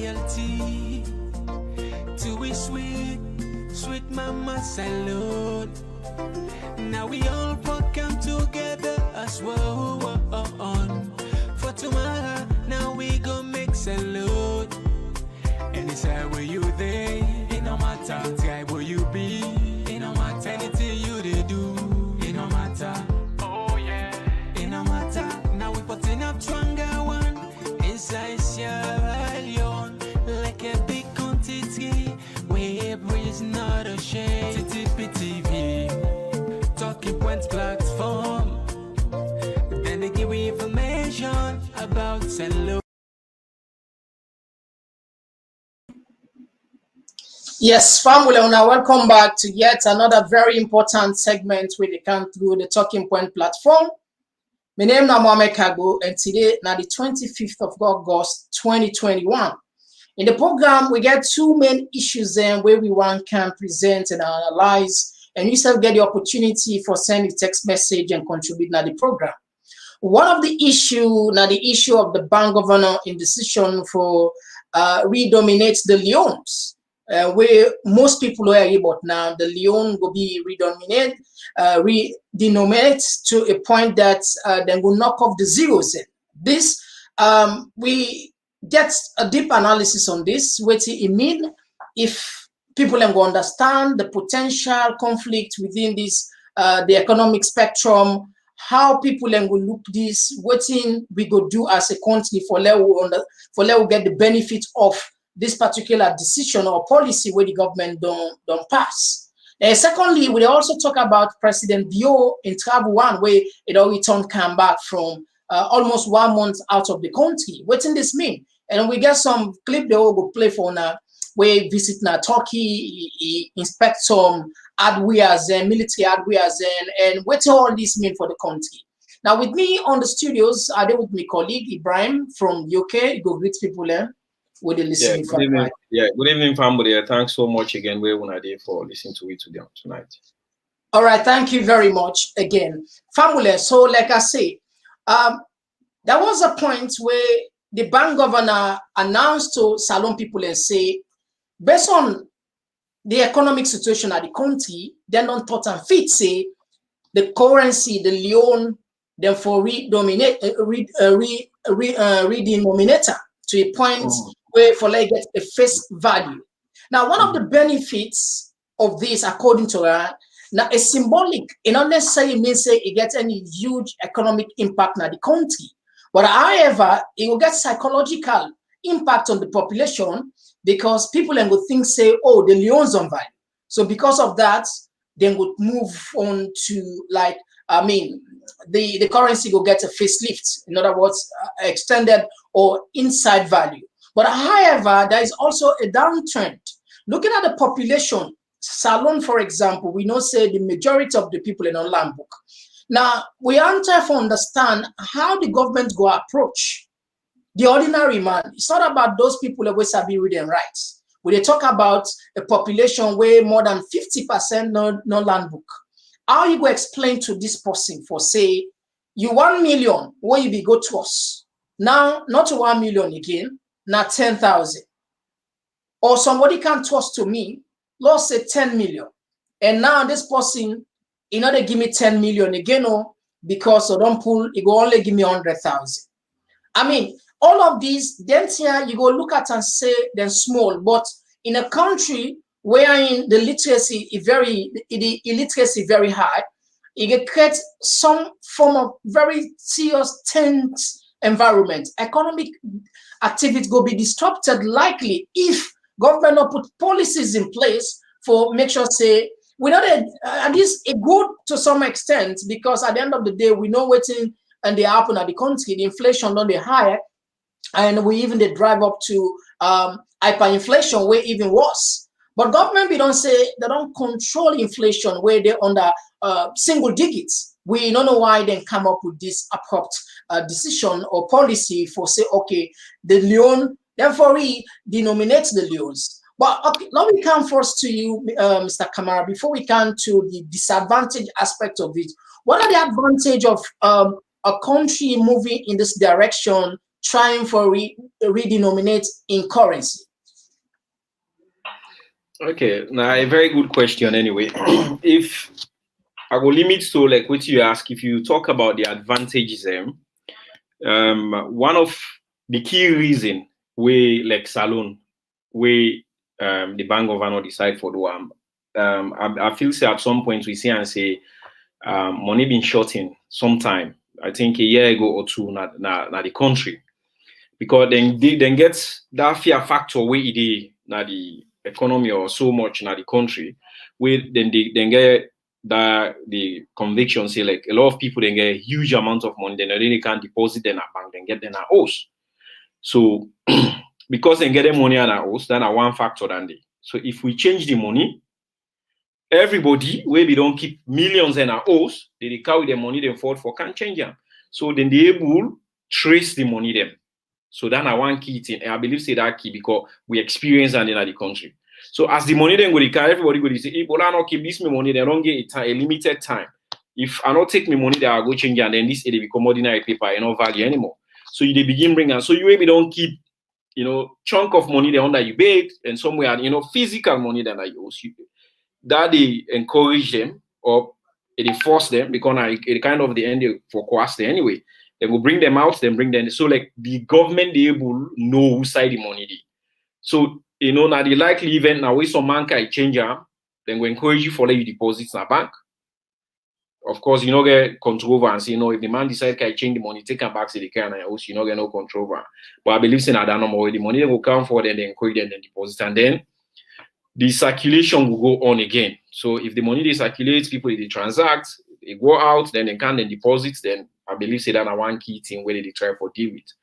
loyalty to a sweet, sweet mama SALONE. Now we all come together as one. For tomorrow, now we gon' make SALONE. Anytime where you there, it no matter. Anytime where you be, it no matter. Anything you they do, it no matter. Oh yeah, it no matter. Now we putting up stronger one inside Sierra Leone, like a big quantity where breeze not a shade. TTP Talking Points platform. Then they give you information about SALONE. Yes, family, now welcome back to yet another very important segment where they come through the Talking Point platform. My name is Mohamed Kago, and today, now the 25th of August, 2021. In the program, we get two main issues then where we can present and analyze, and you still get the opportunity for sending text message and contribute to the program. One of the issue, now the issue of the bank governor in decision for redominate the Leones. Where most people are about now, the Leone will be redenominate to a point that then will knock off the zeros in. This, we get a deep analysis on this, what it mean if people can understand the potential conflict within this, the economic spectrum, how people will look this, what we go do as a country for let we get the benefit of this particular decision or policy where the government don't pass. Secondly, we also talk about President Bio in travel one where it all returned come back from almost 1 month out of the country. What does this mean? And we get some clip they all go play for now where visit now Turkey, he inspect some hardwares and military hardwares and what all this mean for the country. Now with me on the studios, I there with my colleague Ibrahim from UK. Go greet people there. With the listening good evening, family. Thanks so much again, for listening to it tonight. All right, thank you very much again, family. So, like I say, there was a point where the bank governor announced to SALONE people and say, based on the economic situation at the country, they don't thought and fit say the currency, the Leone, then for redenominator to a point. Where for like get a face value. Now, one of the benefits of this, according to her, now a symbolic, it not necessarily means say it gets any huge economic impact on the country, but however, it will get psychological impact on the population because people then would think say, oh, the Leone's on value. So because of that, then would move on to like, I mean, the currency will get a facelift. In other words, extended or inside value. But however, there is also a downtrend. Looking at the population, SALONE, for example, we know say the majority of the people in our land book. Now, we are trying to understand how the government go approach the ordinary man. It's not about those people that will be reading rights. When they talk about a population where more than 50% no land book. How you go explain to this person for say, you 1 million, where you be go to us. Now, not to 1 million again, not 10,000. Or somebody can trust to me, let's say 10 million. And now this person, you know, they give me 10 million again, no, because I don't pull, it will only give me 100,000. I mean, all of these, then here you go look at and say they're small, but in a country wherein the illiteracy is very high, it creates some form of very serious tense environment. Economic activity will be disrupted likely if government not put policies in place for make sure say we know that at least it good to some extent because at the end of the day we know what's in and they happen at the country, the inflation on the higher, and we even they drive up to hyperinflation where even worse. But government we don't say they don't control inflation where they're under single digits. We don't know why they come up with this abrupt decision or policy for say, okay, the Leone, therefore we denominate the Leones. But okay, now we come first to you, Mr. Kamara, before we come to the disadvantage aspect of it. What are the advantage of a country moving in this direction trying for redenominate in currency? Okay, now a very good question anyway. If I will limit to like what you ask, if you talk about the advantages, one of the key reason we like SALONE, we the bank governor decide for the I feel say at some point we see and say money been short in sometime. I think a year ago or two, na the country, because then get that fear factor where it is na the economy or so much na the country, where then get that the conviction say like a lot of people then get a huge amount of money, then they really can't deposit in a bank, then get them a house. So because they get the money on a house, then a one factor than they. So if we change the money, everybody where we don't keep millions in a house, they carry the money they afford for can't change them. So then they able trace the money them. So then I one key thing, and I believe say that key because we experience that in the country. So as the money then go to carry, everybody go to say, if I not keep this me money, they don't get a limited time. If I not take me money, they are go change and then this it become ordinary paper and no value anymore. So they begin bringing, so you maybe don't keep, chunk of money the under you paid and somewhere, physical money that I use. That they encourage them or they force them because it kind of the end for coerce anyway. They will bring them out, then bring them. So like the government they able know who side the money they. So now the likely event now we some man can change them, then we encourage you for let you deposit in a bank. Of course, you know get control over and say if the man decide can change the money, take them back to the can and also get no control over. But I believe in that number the money they will come for then they encourage them then deposit and then the circulation will go on again. So if the money they circulate, people they transact, they go out, then they can then deposit, then I believe say that one key thing where they try for deal with.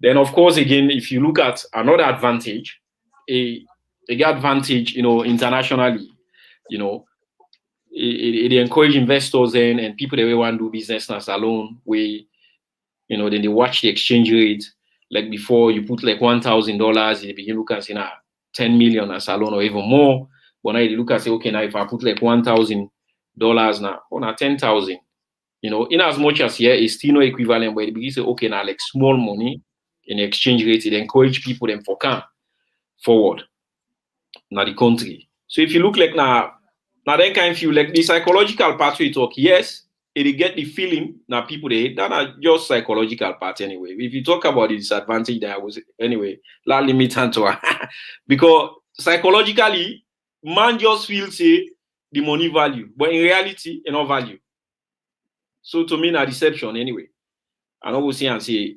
Then of course again, if you look at another advantage, a advantage, internationally, it encourage investors and people that want to do business as alone, then they watch the exchange rate. Like before you put like $1,000, they begin look and say 10 million as alone or even more. But now you look and say, okay, now if I put like $1,000 now, or 10,000, in as much as here is still no equivalent, but it begins to say, okay, now like small money in exchange rate, it encourage people them for can forward now the country. So if you look like now then kind of feel like the psychological part we talk, yes, it get the feeling now people they that are just psychological part anyway. If you talk about the disadvantage that was anyway, la limitant to because psychologically man just feels say the money value, but in reality, no value. So to me, na deception anyway. I don't see and say,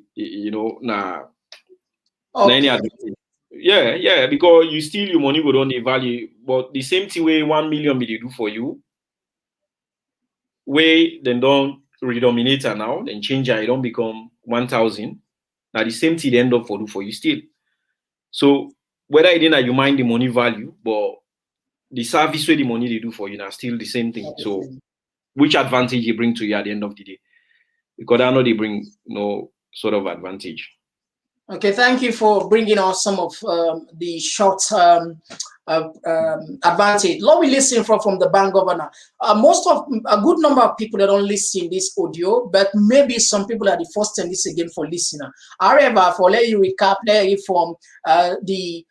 Okay. Yeah, because you steal your money, go down the value, but the same thing way 1 million will do for you, where then don't redominate now, then change it don't become 1,000. Now the same thing they end up for you still. So whether it didn't you mind the money value, but the service where the money they do for you now still the same thing. So which advantage you bring to you at the end of the day? Because I know they bring no sort of advantage. Okay, thank you for bringing us some of the short advantage. Let me listen from the bank governor. Most of a good number of people that don't listen this audio, but maybe some people are the first time this again for listener. However, for let you recap, let you from the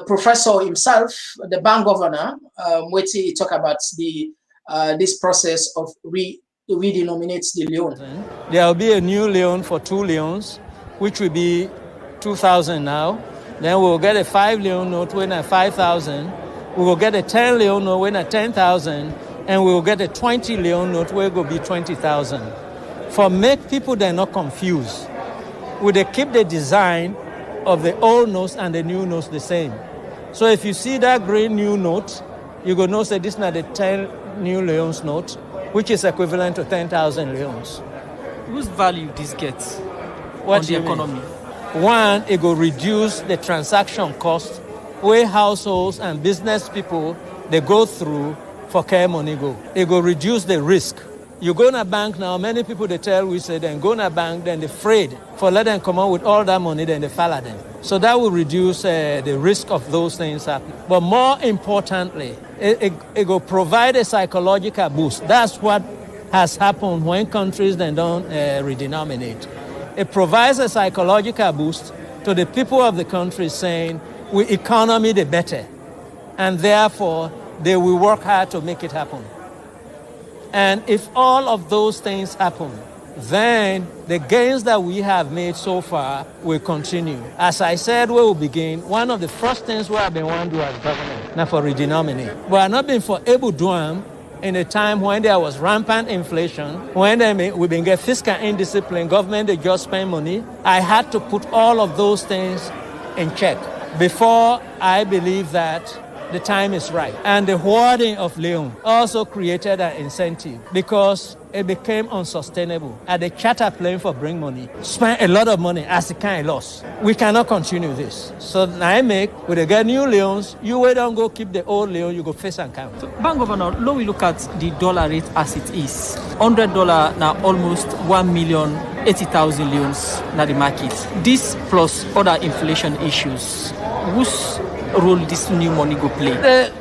professor himself, the bank governor, which he talk about the this process of redenominates the Leone. There will be a new Leone for 2 Leones, which will be 2,000 now. Then we'll get a 5 Leone note when at 5,000. We will get a 10 Leone note when at 10,000. And we will get a 20 Leone note where it will be 20,000. For make people they're not confused, we they keep the design of the old notes and the new notes the same. So if you see that green new note, you go know say this is not the 10 new Leones note, which is equivalent to 10,000 Leones. Whose value this gets What on the economy? One, it will reduce the transaction cost where households and business people they go through for care money go. It will reduce the risk. You go in a bank now, many people they tell we say then go in a bank, then they're afraid for let them come out with all that money, then they fall at them. So that will reduce the risk of those things happening. But more importantly, it will provide a psychological boost. That's what has happened when countries then don't redenominate. It provides a psychological boost to the people of the country saying, we economy the better. And therefore, they will work hard to make it happen. And if all of those things happen, then the gains that we have made so far will continue. As I said, we will begin. One of the first things we have been wanting to do as government, now for redenominate. We have not been for able to do them in a time when there was rampant inflation, when we've been getting fiscal indiscipline, government, they just spend money. I had to put all of those things in check before I believe that the time is right. And the hoarding of Leone also created an incentive because it became unsustainable. At the charter plane for bring money, spent a lot of money as a kind of loss. We cannot continue this. So now with the get new Leones, you will don't go keep the old Leone, you go face and count. So, Bank Governor, now we look at the dollar rate as it is. $100 now almost 1,080,000 Leones na the market. This plus other inflation issues. Whose role this new money go play?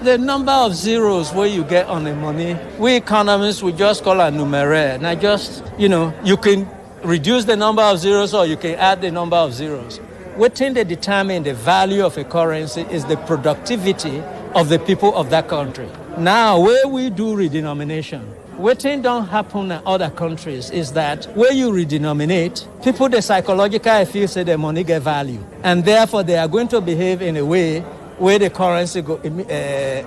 The number of zeros where you get on the money, we economists, we just call a numeraire. Now just, you can reduce the number of zeros or you can add the number of zeros. What thing that determine the value of a currency is the productivity of the people of that country. Now, where we do redenomination, what thing don't happen in other countries is that where you redenominate, people, the psychological feel say their money get value. And therefore, they are going to behave in a way where the currency go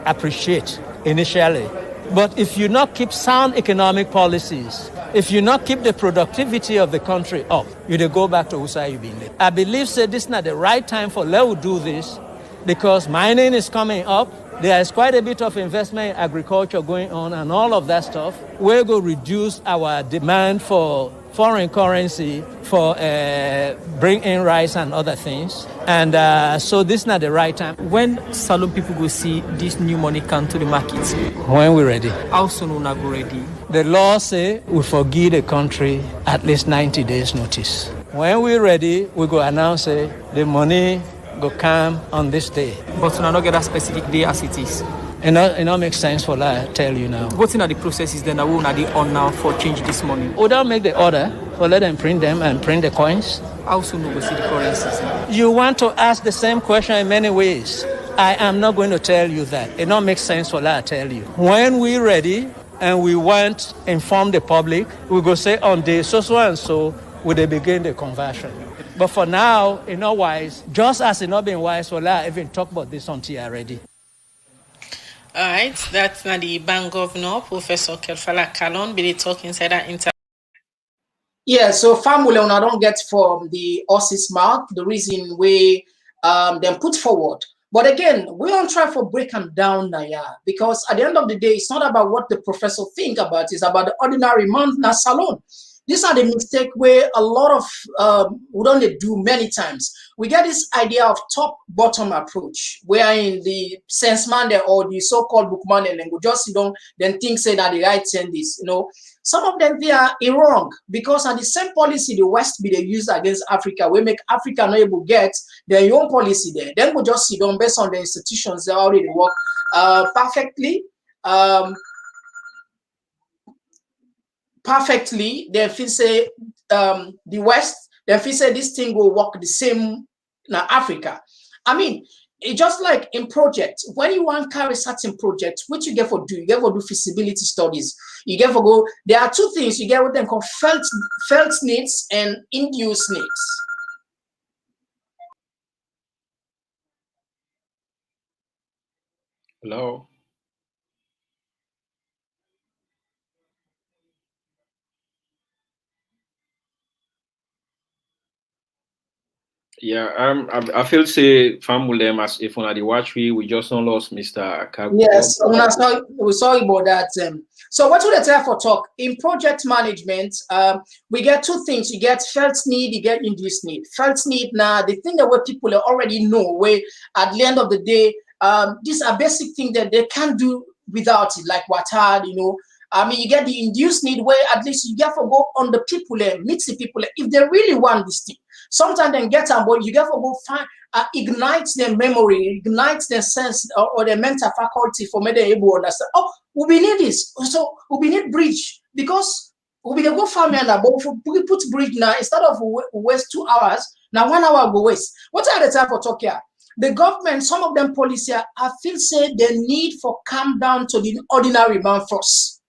appreciate initially. But if you not keep sound economic policies, if you not keep the productivity of the country up, you go back to Usa you been there. I believe this is not the right time for Leo to do this because mining is coming up. There is quite a bit of investment in agriculture going on and all of that stuff. We're going to reduce our demand for foreign currency for bring in rice and other things. And so this is not the right time. When SALONE people go see this new money come to the market? When we're ready. How soon will we go ready? The law say we forgive the country at least 90 days notice. When we're ready, we go announce the money go come on this day. But we not get a specific day as it is. It not makes sense for that, I tell you now. What's in the processes then? Who are they on now for change this money? We don't make the order for let them print them and print the coins. How soon will we see the currencies? You want to ask the same question in many ways. I am not going to tell you that. It don't make sense for that, I tell you. When we're ready and we want to inform the public, we go say on day so and so, will they begin the conversion. But for now, it's not wise. Just as it's not been wise for that, even talk about this until you're ready. All right, that's not the Bank Governor, Professor Kelfala Kalon, be talking inside that interview. Yeah, so family I don't get from the horse's mouth the reason we then put forward. But again, we don't try for break them down now, yeah, because at the end of the day, it's not about what the professor think about, it's about the ordinary man na SALONE. These are the mistake where a lot of we don't do many times. We get this idea of top-bottom approach, where in the senseman or the so-called bookman and go just sit down, then think say that the right send this. Some of them they are wrong because on the same policy the West be they use against Africa, we make Africa not able to get their own policy there. Then we just sit down based on the institutions that already work perfectly. Perfectly, then feel say the West, then feel say this thing will work the same in Africa. I mean, it's just like in projects. When you want to carry certain projects, what you get for do? You get for do feasibility studies. You get for go. There are two things you get what them called felt needs and induced needs. Hello. Yeah, I feel say family them as if on the watch we just don't lost Mr. Kago. Yes, we're sorry about that. So what would I tell for talk in project management? We get two things: you get felt need, you get induced need. Felt need now, the thing that what people already know, where at the end of the day, these are basic things that they can't do without it, like water, I mean, you get the induced need where at least you get to go on the people and meet the people if they really want this thing. Sometimes they get on board, you get to go find, ignite their memory, ignite their sense or their mental faculty for me to able to understand. Oh, we need this. So we need bridge because We go farm now, but if we put bridge now, instead of waste 2 hours, now 1 hour go waste. What are the time for talk here? The government, some of them policy, I feel say the need for calm down to the ordinary man first.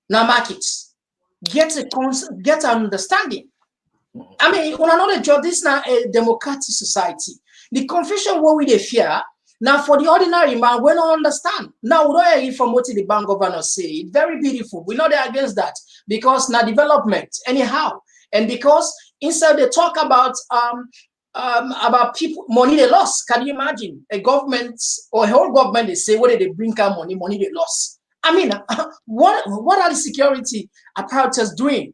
Now markets get an understanding. I mean, on another job, this is now a democratic society. The confusion what we fear now for the ordinary man, we don't understand. Now we don't hear from what the bank governor say. It's very beautiful. We're not there against that because now development anyhow, and because instead they talk about people money they lost. Can you imagine a government or a whole government they say whether they bring out money they lost? I mean, what are the security apparatus doing?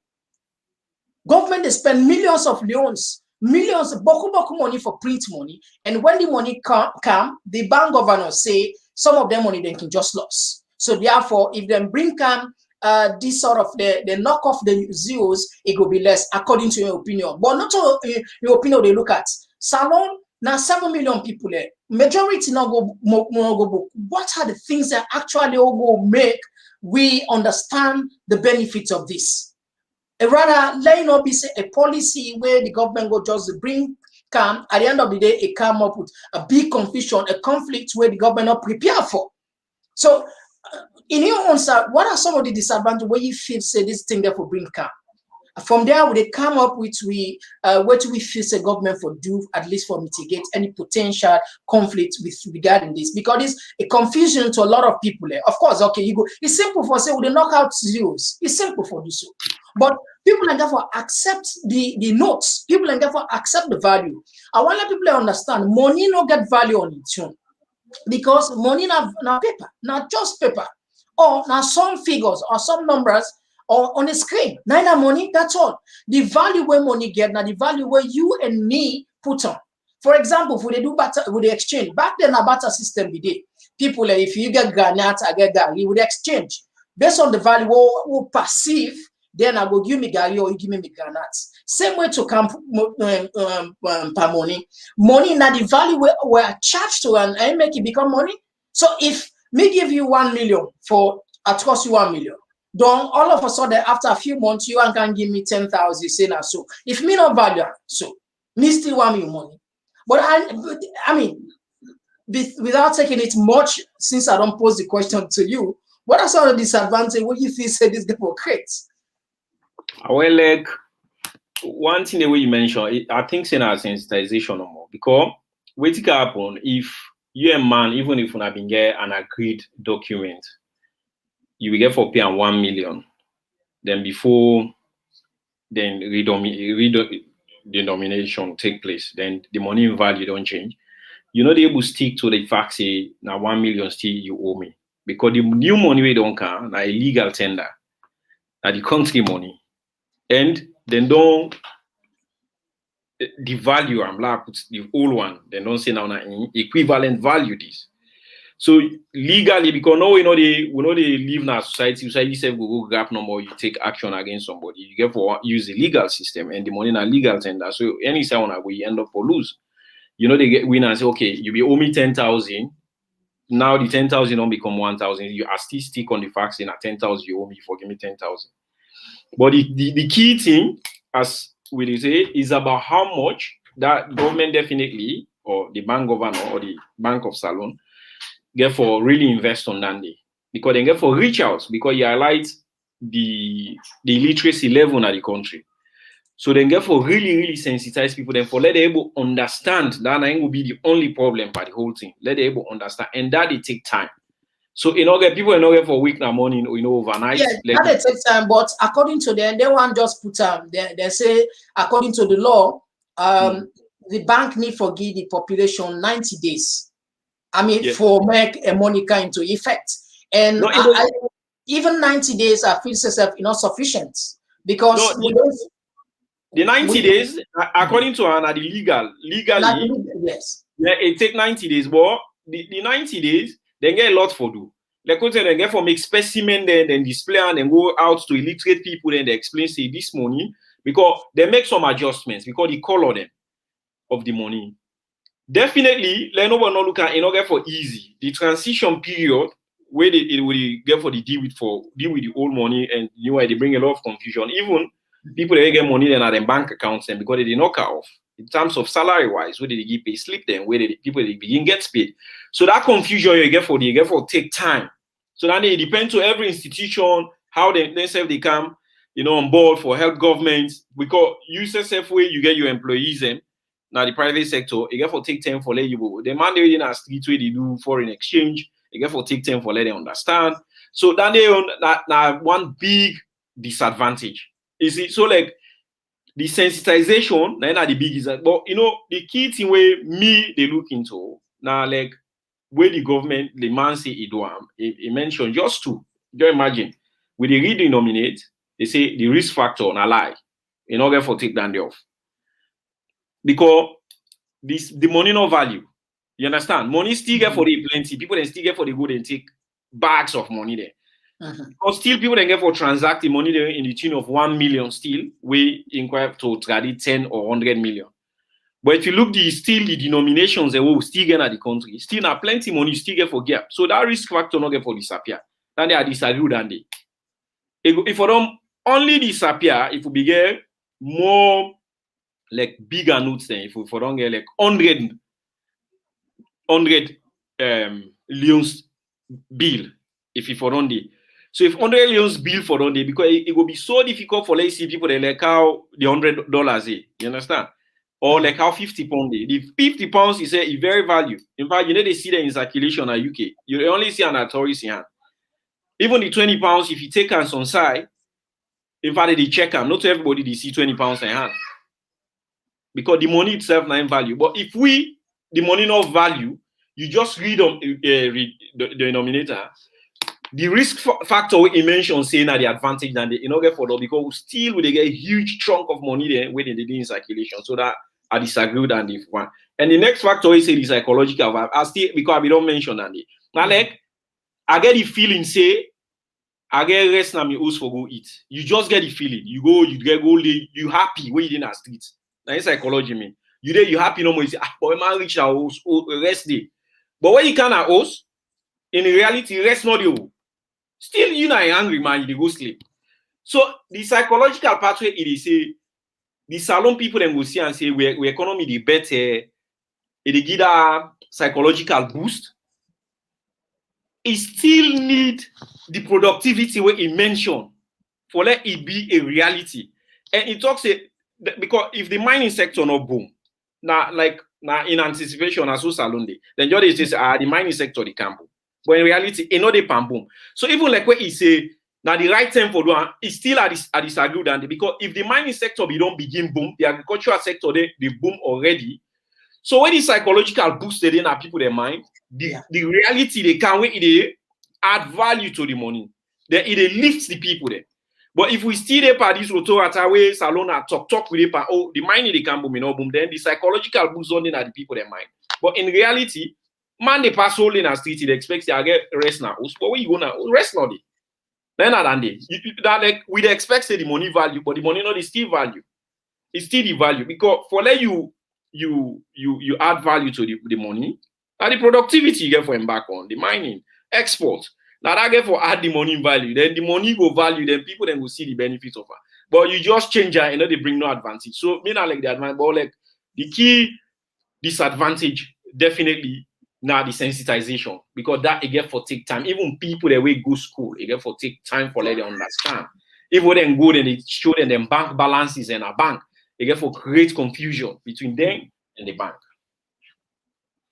Government they spend millions of loans, millions of boku money for print money, and when the money come, the bank governors say some of them money they can just lose. So therefore, if they bring this sort of the knock off the zeros, it will be less according to your opinion. But not all your opinion they look at. Salon now 7 million people there. Majority now go book. What are the things that actually go make we understand the benefits of this? Rather, let it not be a policy where the government will just bring calm. At the end of the day, it come up with a big confusion, a conflict where the government not prepare for. So, in your answer, what are some of the disadvantages where you feel say this thing therefore bring calm? From there, we they come up with what we feel the government for do at least for mitigate any potential conflict with regarding this, because it's a confusion to a lot of people there. Of course, okay, you go. It's simple for say we they knock out zeros. It's simple for do so, but people and therefore accept the notes. People and therefore accept the value. I want people to understand money not get value on its own because money not paper, not just paper, or now some figures or some numbers. Or on the screen, neither money, that's all. The value where money get, now the value where you and me put on. For example, if they do barter with the exchange, back then a barter system we did. People, if you get granite, I get gari, with exchange. Based on the value we perceive, then I will give me gari or you give me granite. Same way to come per money. Money, now the value we're charged to and I make it become money. So if me give you 1 million for, it cost you 1 million. Don't all of a sudden after a few months you can give me 10,000. You say now so if me not value so me still want me money. But I mean without taking it much, since I don't pose the question to you, what are some of the disadvantages what you feel say this people creates? Well, like one thing the way you mentioned, I think saying our sensitization no more because what can happen if you a man, even if you have been get an agreed document. You will get for pay 1 million. Then before then denomination take place, then the money in value don't change. You're not able to stick to the fact say now 1 million still you owe me. Because the new money we don't come, now illegal tender, now the country money. And then don't the value I'm like the old one, then don't say now equivalent value this. So legally, because now we know they live in a society say go grab number, you take action against somebody. You get for use the legal system and the money in a legal tender. So any sound we end up for lose. You know they get win and say, okay, you be owe me 10,000. Now the 10,000 don't become 1,000. You are still stick on the facts in a 10,000 you owe me for give me 10,000. But the key thing, as we say, is about how much that government definitely or the bank governor or the Bank of Salone get for really invest on that day because they get for reach out because you highlight the literacy level in the country. So they get for really sensitize people, then for let them able understand that ain't will be the only problem by the whole thing. Let them able understand and that it take time. So get people in order for week now morning, overnight. Yeah, that it takes time, but according to them, they want just put they say according to the law, the bank need for give the population 90 days. I mean, for make a money come into effect. And even 90 days, I feel yourself not sufficient because the 90 days, according to the legally, yes. Yeah, it take 90 days, but the 90 days, they get a lot for do. Like they get for make specimen then display and then go out to illiterate people and they explain say this money because they make some adjustments because the color them of the money. Definitely, let nobody not look at get for easy. The transition period where it will get for the deal with the old money, and you know they bring a lot of confusion. Even people that get money then at their bank accounts and because they knock off in terms of salary wise, where they give pay slip them, where the people they begin gets paid. So that confusion you get for take time. So then it depends on every institution how they come, you know, on board for help governments, because you yourself way you get your employees in now the private sector, you get for take time for let you go. The man they in a street where they do foreign exchange, you get for take time for let them understand. So then they own that one big disadvantage. You see, so like the sensitization, now the big is that, but you know, the key thing where me they look into now, like where the government, the man say he mentioned just imagine, when they redenominate, they say the risk factor on a lie, in order for take down the off. Because the money no value. You understand? Money still get for the plenty. People then still get for the good and take bags of money there. Because still people then get for transacting money there in the tune of 1 million still, we inquire to trade 10 or 100 million. But if you look the denominations that will still get at the country, still now plenty money still get for gap. So that risk factor not get for disappear. Then they are disagree than they. If for them only disappear, if we get more like bigger notes then, if we for don't get like 100 Leone's bill, if you for don't day. So if 100 Leone's bill for don't day, because it will be so difficult for let's see people that like how the $100 you understand? Or like how 50 pounds. The 50 pounds is a very value. In fact, you know they see that in circulation at UK. You only see an tourist in hand. Even the 20 pounds, if you take hands on side, in fact they check them. Not everybody they see 20 pounds in hand. Because the money itself not in value. But if the money not value, you just read the denominator. The risk factor we mentioned saying that the advantage than the get for them, because still they get a huge chunk of money there when they did in circulation. So that I disagree with the one. And the next factor is the psychological vibe. I still because we don't mention that. Now like I get the feeling say I get rest now me house for go eat. You just get the feeling. You go you happy when you in a street. That's psychology mean. You happy no more. You say, boy, man reach our house, rest day. But when you can't house, in reality, rest not you. Still, you not angry, man, you go sleep. So the psychological pathway it is say the salon people then go see and say we economy the better, it give a psychological boost. It still need the productivity where it mentioned for let it be a reality. And it talks because if the mining sector not boom, now in anticipation as so salon day, then just says the mining sector the can boom. But in reality, it not the pan boom. So even like what he say, now the right time for doing is still at this agree than because if the mining sector we don't begin boom, the agricultural sector they boom already. So when the psychological boost they in our people their mind, the reality they can wait they add value to the money. Then it lifts the people there. But if we still there by this way salon talk with it, the mining they can boom, you know, boom, then the psychological boost on in at the people their mind. But in reality, man, they pass all in a street, they expect to get rest now. But where you go now? Rest now. Then that day. That like we expect say the money value, but the money not is still value. It's still the value because for let you add value to the money, and the productivity you get for embark on the mining, export. Now that get for add the money value, then the money go value, then people then will see the benefits of it. But you just change it and they bring no advantage. So me not like the advantage, but like the key disadvantage definitely. Now the sensitization because that it get for take time. Even people that way go school, it get for take time for let them understand. If we then go then they show them bank balances in a bank, it get for create confusion between them and the bank.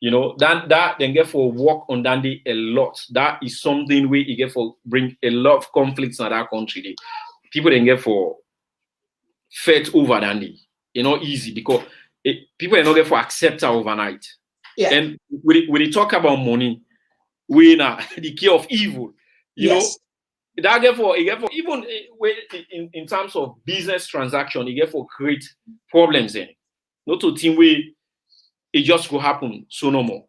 You know that then get for work on Dandy a lot. That is something where it get for bring a lot of conflicts in that country. People then get for fed over Dandy. You know easy because people then not get for accept overnight. Yeah. And when they talk about money, we now the key of evil, you know, that get for even in terms of business transaction, it get for create problems in. Not to think where it just will happen so no more.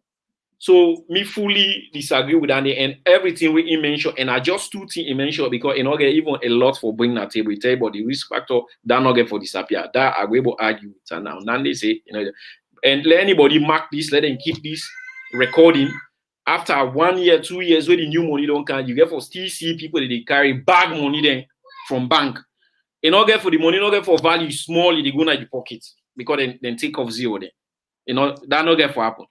So me fully disagree with Andy and everything we mentioned, and I just two things he mentioned because you know get even a lot for bringing that table. But the risk factor that not get for disappear. That I will argue with her now. Then they say, you know. And let anybody mark this, let them keep this recording after 1 year, 2 years, when the new money don't come, you get for still see people that they carry bag money then from bank. You not get for the money, not get for value small, they go in the pocket because then take off zero then. You know, that not get for happen.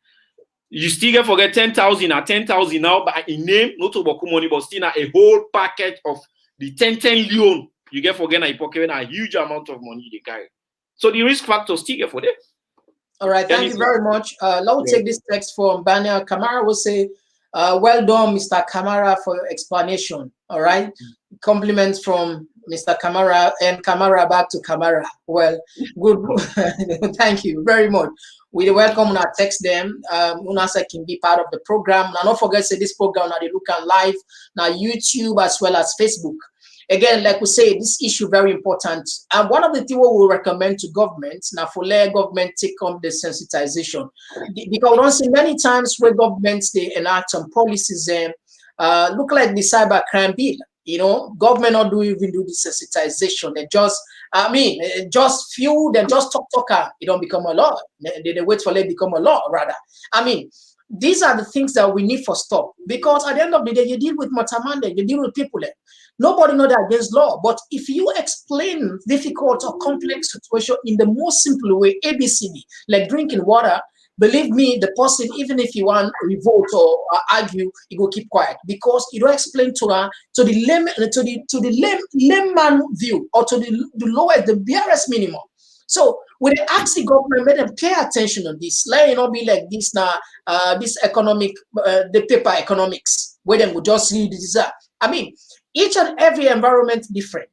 You still get forget 10,000 or 10,000 now, but in name, not about money, but still a whole packet of the 10 Leone. You get forget in your pocket a huge amount of money they carry. So the risk factor still get for them. All right, thank you very much. Let's take this text from Bania Kamara. Will say, well done, Mr. Kamara, for your explanation. All right, compliments from Mr. Kamara, and Kamara back to Kamara. Well, good. Thank you very much. We welcome our text them. Unasa can be part of the program. Now, don't forget, say this program now they look at live now YouTube as well as Facebook. Again, like we say, this issue very important. And one of the things we will recommend to governments now for let government take on the sensitization, because we don't see many times where governments they enact some policies and look like the cyber crime bill. You know, government not even do the sensitization. They just, just few, then just talk, it don't become a law. They wait for it become a law, rather. These are the things that we need for stop. Because at the end of the day, you deal with Matamande, you deal with people. Nobody know that against law. But if you explain difficult or complex situation in the most simple way, ABCD, like drinking water, believe me, the person, even if you want to revolt or argue, he will keep quiet because you don't explain to the layman view or to the lowest, the barest minimum. So when they ask the government, let them pay attention on this. Let it not be like this now. This economic, the paper economics, where they will just read this. Each and every environment different.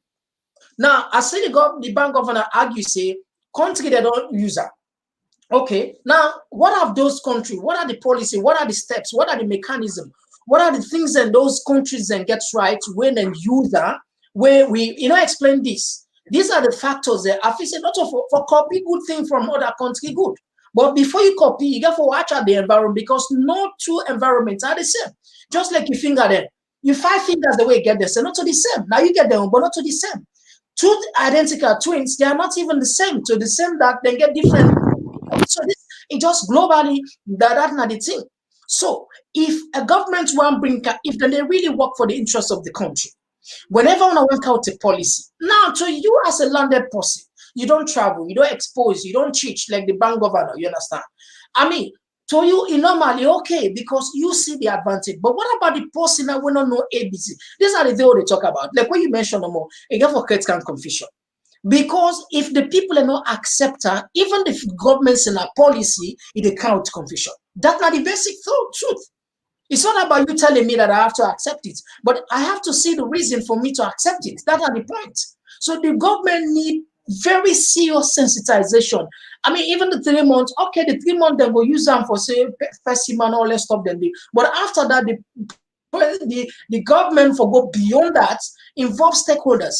Now, I see the bank governor argue say country they don't use that. Okay, now what are those countries? What are the policy? What are the steps? What are the mechanism? What are the things in those countries and get right when and use that? Where we explain this. These are the factors that I feel say not for copy good thing from other country good. But before you copy, you got to watch out the environment because no two environments are the same. Just like you finger them. You 5 fingers the way you get them, so not to the same. Now you get them, but not to the same. Two identical twins, they are not even the same. To the same that they get different. So this it just globally that's not the thing. So if a government want bring, if they really work for the interest of the country, whenever I work out a policy, now to you as a landed person, you don't travel, you don't expose, you don't teach like the bank governor. You understand? To you, it normally okay because you see the advantage. But what about the person that will not know ABC? These are the things they talk about. Like when you mentioned them all, it get for critical confusion. Because if the people are not accepting, even if governments in a policy, it account confusion. That's not the basic truth. It's not about you telling me that I have to accept it, but I have to see the reason for me to accept it. That's not the point. So the government need very serious sensitization. Even the 3 months, okay, the 3 months they will use them for say specimen all that stuff then. But after that, the government for go beyond that, involve stakeholders,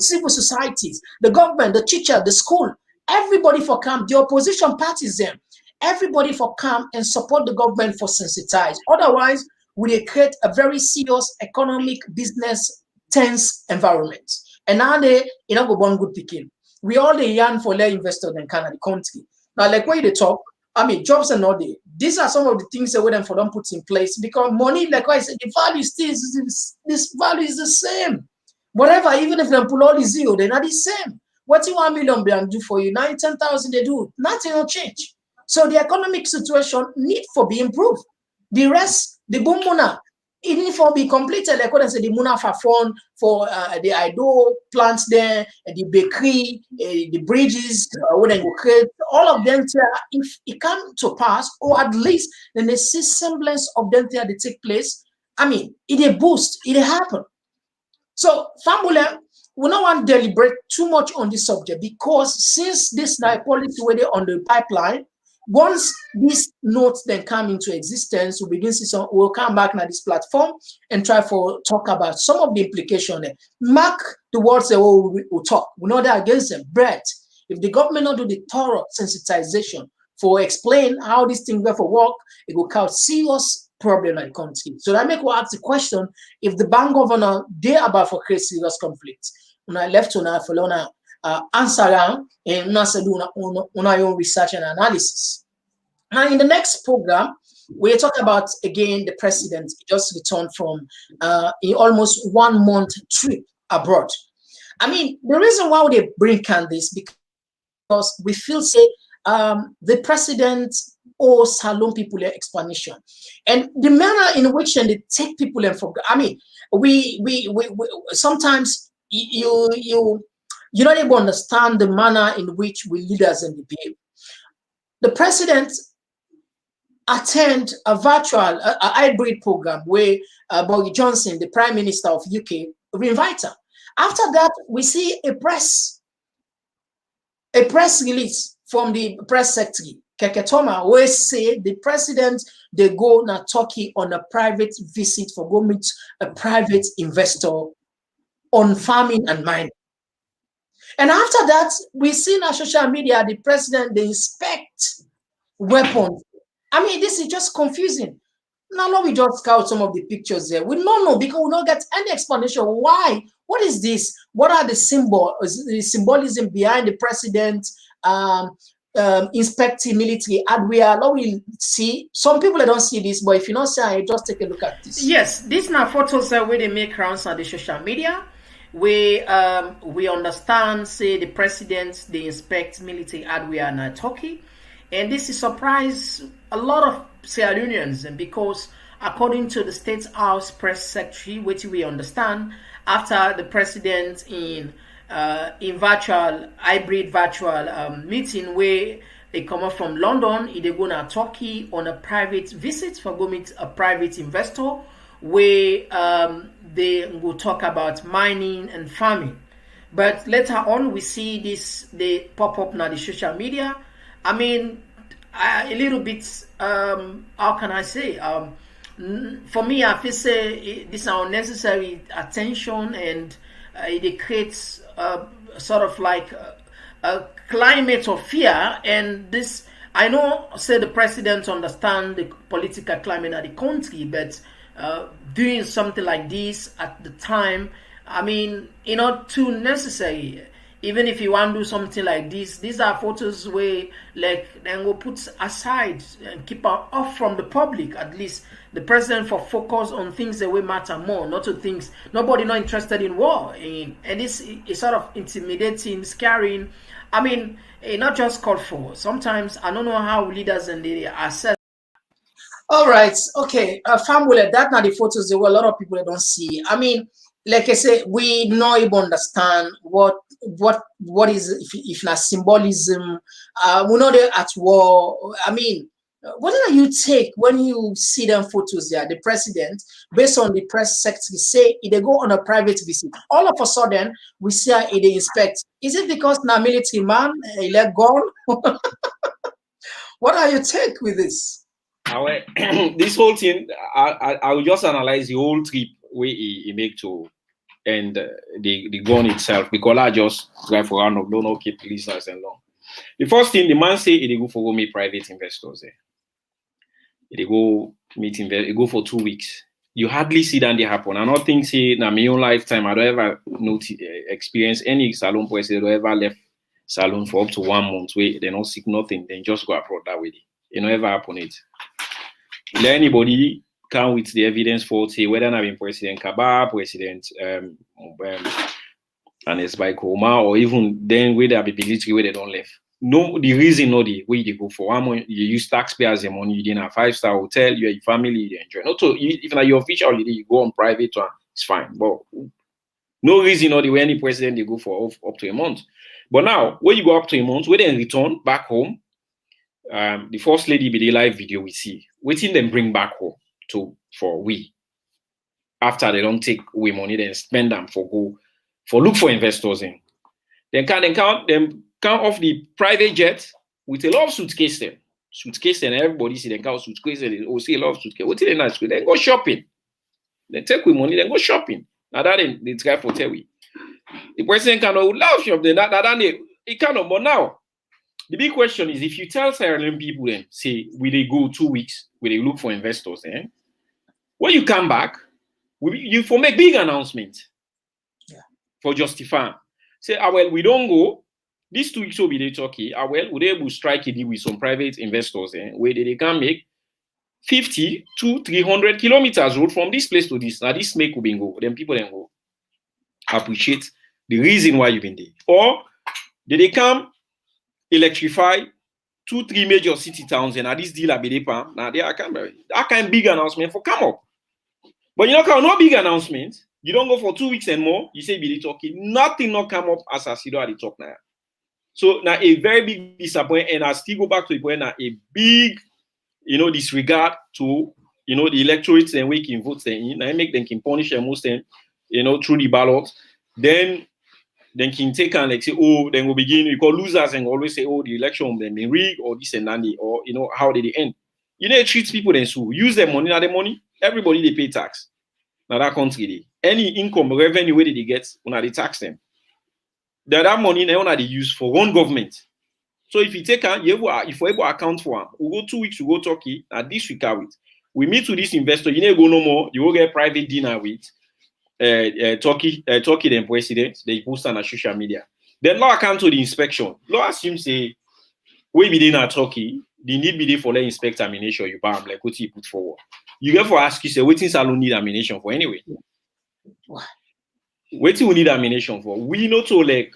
civil societies, the government, the teacher, the school, everybody for come, the opposition parties them, everybody for come and support the government for sensitize. Otherwise, we create a very serious economic business tense environment. And now they go one good picking. We all the yearn for their investors in Canada country. Now, like when they talk, jobs are not there. These are some of the things that we them for them put in place because money, like I said, the value still this value is the same. Whatever, even if they pull all the zero, they're not the same. What you 1 million brand do for you? 10,000 they do. Nothing will change. So the economic situation need for be improved. The rest, the boom muna, it need for be completed. Like what I said, the muna for fun, for the idol plants there, the bakery, the bridges, when they go create, all of them there, if it come to pass, or at least then they see semblance of them there they take place. It a boost, it a happen. So, family, we don't want to deliberate too much on this subject because since this policy were on the pipeline, once these notes then come into existence, we'll come back now this platform and try for talk about some of the implications. Mark the words that we'll talk. We know that against them. But if the government not do the thorough sensitization for explain how this thing go for work, it will cause serious problem in the country. So that make we ask the question if the bank governor they about for create serious conflict. When I left to now for answer and una do una own research and analysis. Now in the next program, we talk about again the president just returned from almost 1 month trip abroad. I mean, the reason why they bring Candice because we feel say the president or SALONE people their explanation and the manner in which they take people and for. I mean, we sometimes you don't even understand the manner in which we leaders and behave. The president attend a virtual a hybrid program where Boris Johnson, the Prime Minister of UK, reinvite her. After that, we see a press release from the press secretary, Keketoma, where say the president they go to Turkey on a private visit for go meet a private investor on farming and mining. And after that, we see on social media the president they inspect weapons. I mean, this is just confusing. Now we just scout some of the pictures there. We don't know because we don't get any explanation why. What is this? What are the symbolism behind the president inspecting military hardware? Now we see some people don't see this, but if you don't see, just take a look at this. Yes, these are photos where they make rounds on the social media. We understand, say the president they inspect military hardware in Turkey, and this is surprised a lot of Sierra Leoneans, and because according to the State House press secretary, which we understand, after the president in hybrid virtual meeting where they come up from London, they go to Turkey on a private visit for go meet a private investor where they will talk about mining and farming. But later on, we see this, they pop up now the social media. I mean, a little bit, how can I say? For me, I feel say this is unnecessary attention, and it creates sort of like a climate of fear. And this, I know, say the president understand the political climate of the country, but doing something like this at the time, I mean, not too necessary. Even if you want to do something like this, these are photos where like then we'll put aside and keep off from the public. At least the president for focus on things that will matter more, not to things nobody not interested in war. And this is sort of intimidating, scaring. I mean, not just called for. Sometimes I don't know how leaders and they assess. All right, okay, family. That now the photos there were a lot of people that don't see. I mean, like I say, we not even understand what is if not symbolism. We know they're at war. I mean, what do you take when you see them photos there? The president, based on the press secretary, say they go on a private visit. All of a sudden, we see they inspect. Is it because now military man he let gone? What are your take with this? This whole thing, I will just analyze the whole trip where he make to and the gun itself, because I just drive around of don't keep listeners and long. The first thing the man say he go for go meet private investors there. They go meeting there, he go for 2 weeks. You hardly see that they happen. I don't think say in my own lifetime I don't ever experience any SALONE president who ever left SALONE for up to 1 month where they don't seek nothing, then just go abroad that way. It never happen it. Let anybody come with the evidence for say whether not been President Kaba, President and it's by Koma, or even then where they be military where they don't left. No, the reason not the way they go for 1 month, you use taxpayers' money, you didn't have 5-star hotel, you have your family, you enjoy. Not to if not your official holiday, you go on private one, it's fine. But no reason not the way any president they go for up to a month. But now when you go up to a month, when they return back home, the first lady be the live video we see, waiting them bring back home for we. After they don't take away money, then spend them for look for investors in. Then count off the private jet with a lot of suitcase and everybody see them count suitcase and they see a lot of suitcase. What is nice? Then go shopping. Then take with money, then go shopping. Now that they try for tell we. The president cannot love shop then that he cannot. But now the big question is if you tell Sierra Leone people then say will they go 2 weeks, will they look for investors then? When you come back, you for make big announcement for justify. Say, well, we don't go. These 2 weeks will be the Turkey. Well, we able to strike a deal with some private investors where they can make 50 to 300 kilometers road from this place to this. Now this make we go. Then people then go appreciate the reason why you've been there. Or did they come electrify 2-3 major city towns and this deal be there? Now they are that kind of big announcement for come up. But you know, no big announcement. You don't go for 2 weeks and more. You say be talking. Nothing not come up as I see at the talk now. So now a very big disappointment, and I still go back to the point now a big, disregard to the electorates and we can vote them in. I make them can punish them most them, through the ballot. Then can take and like say, oh, then we'll begin. We call losers and always say, oh, the election then been rigged or this and that, or how did it end? It treats people then so use their money. Now the money, everybody they pay tax. Now that country, any income revenue where they get, when they tax them. That money now they use for one government. So if you take if we're able to account for them, we go 2 weeks, we go Turkey, and this week out. We meet with this investor, go no more, you will get private dinner with Turkey then president, they post on social media. Then law come to the inspection. Law assumes say we be there in Turkey, the need be there for the inspect termination, you bam, like what you put forward. You get for ask you say waiting salon need ammunition for anyway. Waiting we need ammunition for. We not to like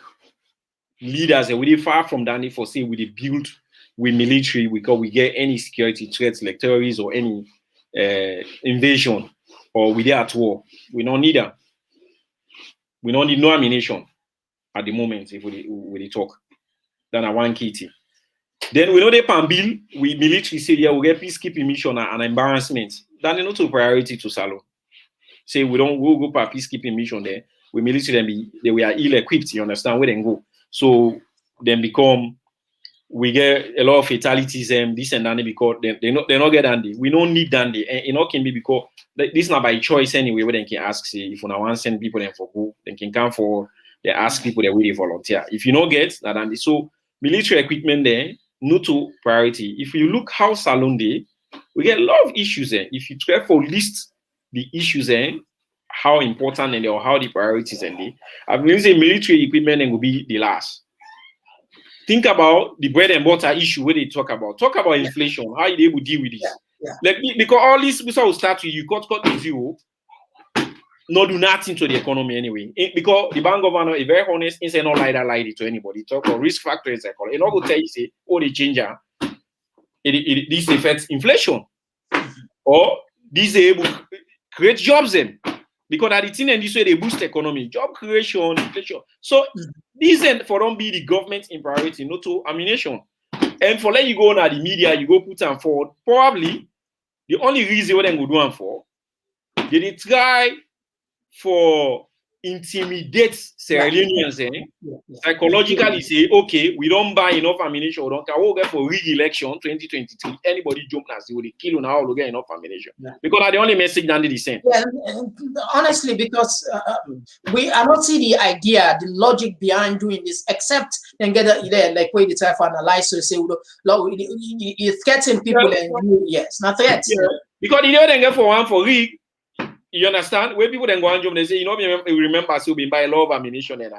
leaders and we far from that for say we build with military because we get any security threats like terrorists or any invasion or we there at war. We don't need them. We don't need no ammunition at the moment if we talk. Then I want kitty. Then we know the pan bill, we military say yeah, we get peacekeeping mission and embarrassment. Then not a priority to SALONE. Say we'll go for a peacekeeping mission there. We military they were ill equipped, you understand where they go. So then we get a lot of fatalities and this and that because they not get dandy. We don't need dandy. And it can be because this is not by choice anyway, where they can ask say if you want to send people then for go, they can come for they ask people that will volunteer. If you don't get that dandy. So military equipment there, not to priority. If you look how SALONE day, we get a lot of issues there. If you try for list the issues there, how important and or how the priorities and they, I believe say military equipment and will be the last. Think about the bread and butter issue where they talk about inflation. How you able to deal with this? Like because all this will start with you cut the zero, not do nothing to the economy anyway. Because the bank governor is very honest, he say not lie to anybody. Talk about risk factors, and not go tell you say, oh, they change this affects inflation, or this able create jobs then. Because at the thing and this way they boost economy, job creation, inflation. So this end for don't be the government in priority, not to ammunition. And for let you go on at the media, you go put them forward. Probably the only reason what they go do them for, they try for intimidate Sierra Leoneans. Psychologically say, okay, we don't buy enough ammunition, we don't get for re-election 2023. Anybody jump and say, they kill now, we get enough ammunition. Because that's the only message that they send. Yeah, honestly, because I don't see the idea, the logic behind doing this, except then get there, like where they try to analyze, so say, you're threatening people, and yes, not threats. Yeah. Because you don't get for one for rig. You understand? When people then go and jump, they say, remember, so we buy a lot of ammunition and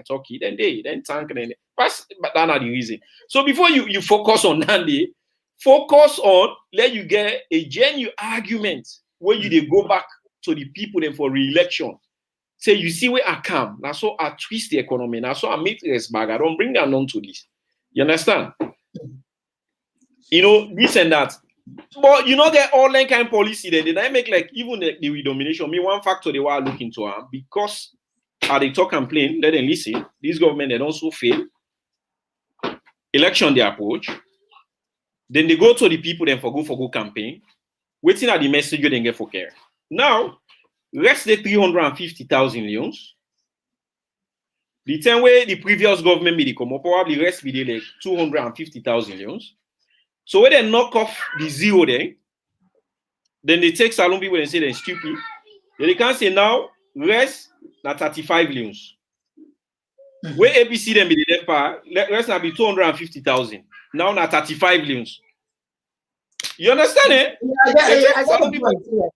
Turkey, then tank, then that's not the reason. So before you focus on that, focus on let you get a genuine argument where they go back to the people then for re-election. Say, you see where I come, now so I twist the economy, now so I make this bag, I don't bring them on to this. You understand? This and that. But get all that kind of policy there. They make like even the Redenomination. Me one factor they were looking to because they talk and plain, let them listen. This government they also fail. Election they approach. Then they go to the people then for go campaign. Waiting at the message you then get for care. Now, rest the 350,000 leons. The time where the previous government be come up, probably rest be like 250,000 leons. So when they knock off the zero then they take SALONE people and say they're stupid. Then they can't say now rest na 35 leons. Where APC then be the left part, rest now be 250,000. Now na 35 leons. You understand it? I SALONE people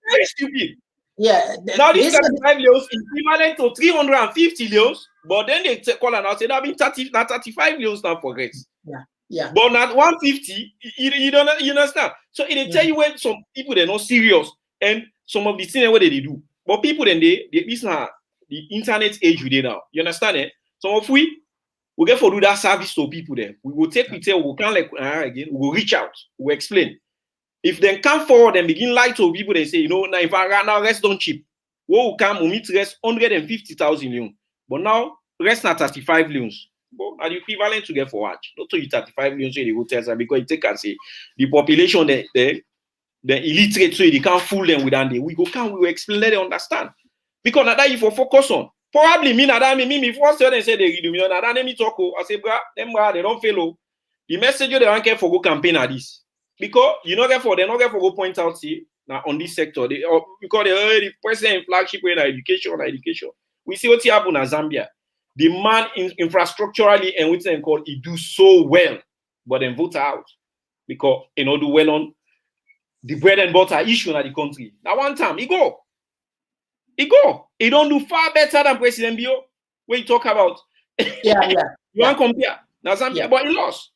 very stupid. Yeah. Now this 35 leons is equivalent to 350 leons, but then they call and say that been 35 leons now for rest. Yeah. Yeah. But not 150, you don't you understand. So it tell you when some people they're not serious and some of the things what they do. But people then they this now the internet age we now. You understand it? Some of we get for do that service to people then. We will take detail, we can like again, we will reach out, we will explain. If they come forward and begin lie to people, they say, you know, now if I now rest don't cheap, we will come, we meet rest 150,000 leon. But now rest not 35 leons. But are the equivalent to get for watch? Not to you 35 leons so they go tell because you take and say the population the illiterate so they can't fool them with that. We go come, we will explain, let they understand. Because that you for focus on. Probably me first they say they read me now that me talk. I say, bra, they don't fail. The message they don't care for go campaign at this. Because you know they not get for go point out see now on this sector. They because the president flagship in education. We see what happened in Zambia. The man infrastructurally and what they call he do so well, but then vote out because you know do well on the bread and butter issue in the country. Now one time he go. He don't do far better than President Bio. When you talk about yeah. You want compare now Zambia, but he lost.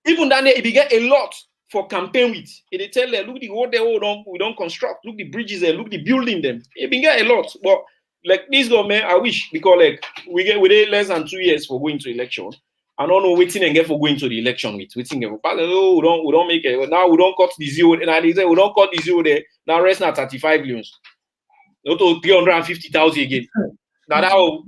Even then he get a lot for campaign with. They tell them, look the road they we don't construct, look the bridges there, look the building them. He been get a lot, but like this government, I wish because like we get less than 2 years for going to election. I don't know waiting and get for going to the election with waiting. Oh, we don't make it now. We don't cut the zero. And they say we don't cut the zero there. Now rest now 35 millions. Not to 350,000 again. Now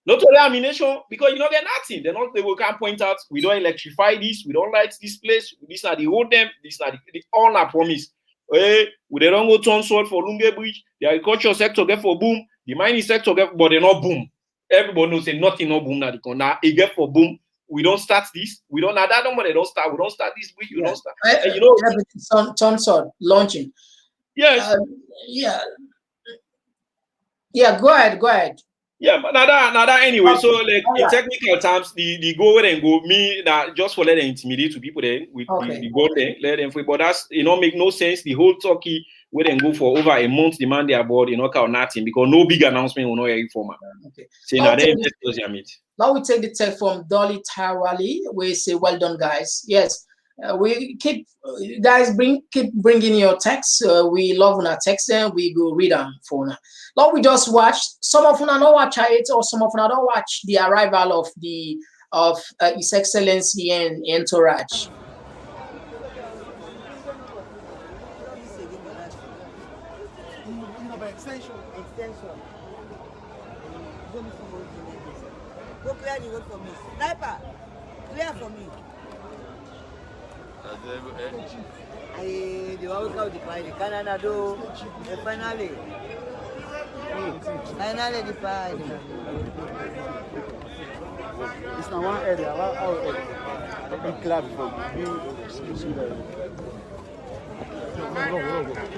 not only amination because you don't get nothing. They will come point out we don't electrify this, we don't light this place. These are the road them. These are the all our promise. Hey, we don't go turn sword for Lunge Bridge. The agricultural sector get for boom. The mining sector get, but they not boom. Everybody knows say nothing no boom now. It get for boom. We don't start this. We don't that no they don't start. We don't start this bridge. We don't start. And you know, turn sword launching. Yes. Yeah. Go ahead. Yeah, but now that anyway. So like in technical terms, the go where and go me that just for let them intimidate to people then with the go there, let them free. But that's make no sense. The whole Turkey where then go for over a month demand their board, or nothing because no big announcement will not hear from her. Okay. Saying that then meet. Now we take the text from Dolly Tawali. We say, well done, guys. Yes. We keep bringing your text. We love our text and we go read them for now. Now we just watch. Some of them don't watch it, or some of them don't watch the arrival of His Excellency and entourage. Go clear the road for me. Sniper, clear for me. The one who decline the Canada do finally defined. It's not one area, our big club for Mama, welcome.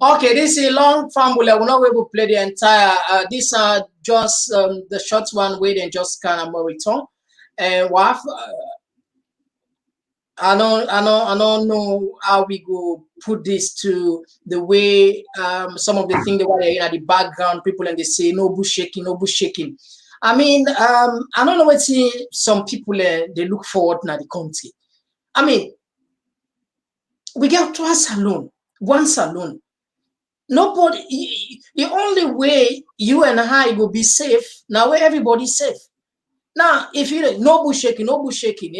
Okay, this is a long fumble. I will not be able to play the entire. These are just the short one where they just kind of return. And what I don't know how we go put this to the way some of the things that were in at the background, people and they say no bush shaking, no bush shaking. I mean, I don't know what some people they look forward to the country. I mean, we get to a salon, one salon. Nobody, the only way you and I will be safe now where everybody's safe. Now, if you no bush shaking, no bush shaking,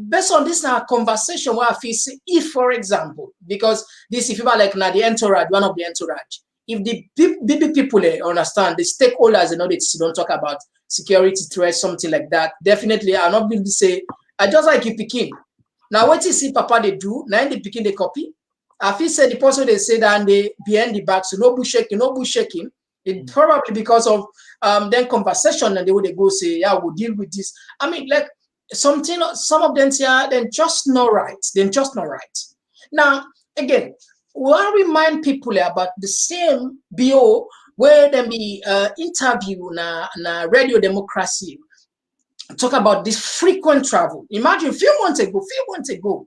based on this now conversation where I feel if, for example, because this if you are like now the entourage, one of the entourage, if the big people understand the stakeholders, they don't talk about security threats, something like that. Definitely, I'll not be able to say I just like you picking. Now, what you see, Papa they do now they picking the copy. I feel say the person they say that and they behind the back, so no bush shaking, no bush shaking. It probably because of then conversation and the way they go say, yeah, we'll deal with this. I mean, like some of them say, then just not right. Then just not right. Now, again, we'll remind people about the same BO where they be interview na radio democracy. Talk about this frequent travel. Imagine a few months ago,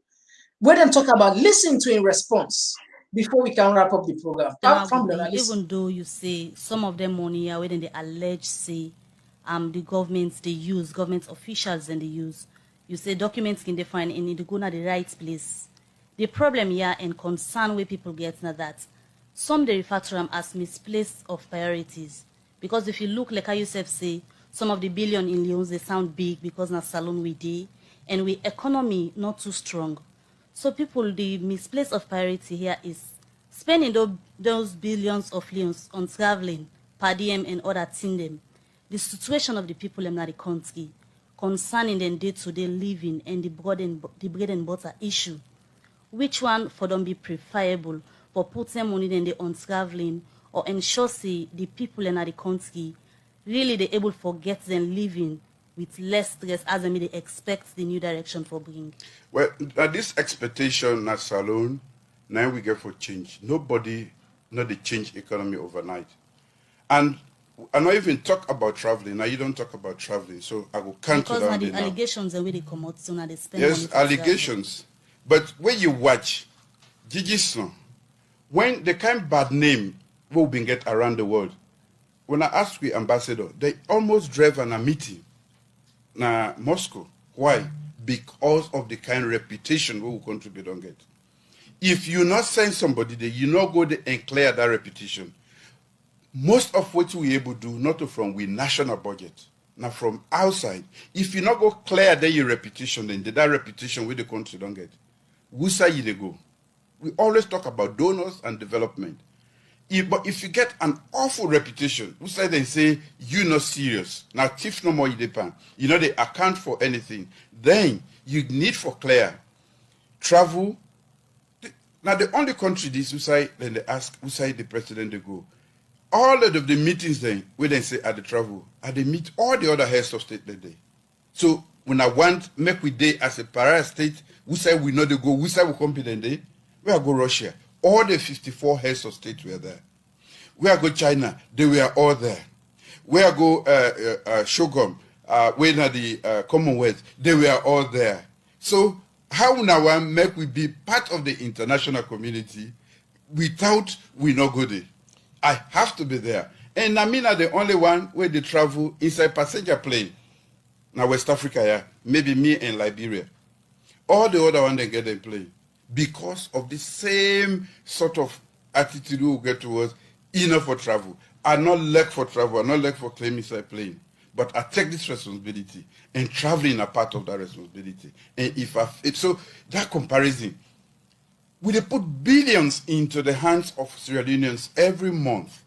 where them talk about listening to in response before we can wrap up the program. Even though you say some of them money are when they allege say the governments they use, government officials and they use, you say documents can define and need to go to the right place. The problem here and concern where people get now that some they refer to them as misplaced of priorities. Because if you look like how you say some of the billion in Leone they sound big because now SALONE we did and we economy not too strong. So people, the misplace of priority here is spending those billions of leons on traveling, per diem and other things. The situation of the people in the country concerning them day-to-day living and the bread and butter issue. Which one for them be preferable for putting money in the on traveling or ensure say the people in the country really they able to get them living with less stress as they expect the new direction for bring? Well, this expectation at SALONE, now we get for change. Nobody not the change economy overnight. And I not even talk about traveling. Now you don't talk about traveling, so I will cancel because that. Because the allegations and where they come out, so now they spend yes, allegations. But when you watch Gigi Snow, when the kind of bad name will be get around the world, when I asked the ambassador, they almost drove on a meeting na Moscow. Why? Because of the kind of reputation we will contribute on get. If you not send somebody there, you not go there and clear that reputation. Most of what we able to do, not from we national budget, now from outside. If you not go clear there your reputation, then that reputation with the country don't get. Who say you they go? We always talk about donors and development. But if you get an awful reputation, who say they say you not serious, now thief no more you depend, you know they account for anything, then you need for clear travel. Now the only country this who say then they ask who say the president they go. All of the meetings then where they say at the travel, and they meet all the other heads of state that day. So when I want make we day as a pariah state, who say we know they go, who say we compete day, where go Russia. All the 54 heads of state were there. Where go China, they were all there. Where go Shogun, where the Commonwealth, they were all there. So how now make we be part of the international community without we not go there? I have to be there. And Namina the only one where they travel inside passenger plane. Now West Africa, yeah, maybe me and Liberia. All the other one they get in plane. Because of the same sort of attitude we get towards enough for travel. I not lack for travel, I not lack for claiming inside plane. But I take this responsibility and traveling a part of that responsibility. And so that comparison, we put billions into the hands of Sierra Leoneans every month,